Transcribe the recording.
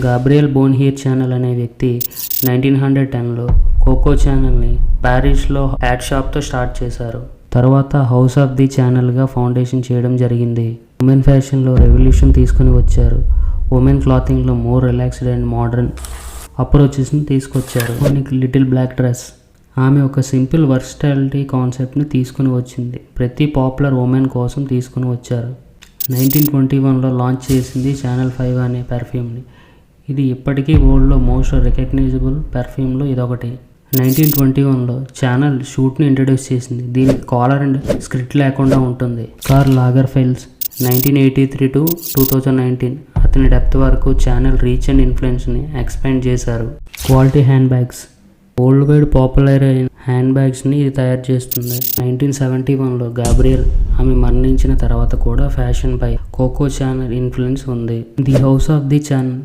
Gabriel బోన్హీర్ channel అనే వ్యక్తి 1910లో cocoa ఛానల్ని ప్యారిస్లో యాడ్ షాప్తో స్టార్ట్ చేశారు. తర్వాత హౌస్ ఆఫ్ ది ఛానల్గా ఫౌండేషన్ చేయడం జరిగింది. ఉమెన్ ఫ్యాషన్లో రెవల్యూషన్ తీసుకుని వచ్చారు. ఉమెన్ క్లాతింగ్లో మోర్ రిలాక్స్డ్ అండ్ మోడర్న్ అప్రోచెస్ని తీసుకొచ్చారు. లిటిల్ బ్లాక్ డ్రెస్ ఆమె ఒక సింపుల్ వర్స్టాలిటీ కాన్సెప్ట్ని తీసుకుని వచ్చింది. ప్రతి పాపులర్ ఉమెన్ కోసం తీసుకుని వచ్చారు. 1921లో లాంచ్ చేసింది ఛానల్ 5 అనే పెర్ఫ్యూమ్ని. ఇది ఇప్పటికీ వరల్డ్లో మోస్ట్ రికగ్నైజబుల్ పెర్ఫ్యూమ్లో ఇదొకటి. 1921లో ఛానల్ షూట్ని ఇంట్రడ్యూస్ చేసింది. దీనికి కాలర్ అండ్ స్క్రిప్ట్ లేకుండా ఉంటుంది. కార్ల్ లాగర్ఫెల్డ్ 1983 to 2019 అతని డెప్త్ వరకు ఛానల్ రీచ్ అండ్ ఇన్ఫ్లుయెన్స్ని ఎక్స్పాండ్ చేశారు. Quality hand bags world wide popular అయిన హ్యాండ్ బ్యాగ్స్ని ఇది తయారు చేస్తుంది. 1971లో గాబ్రియల్ ఆమె మరణించిన తర్వాత కూడా ఫ్యాషన్పై కోకో ఛానల్ ఇన్ఫ్లుయెన్స్ ఉంది. The house of the channel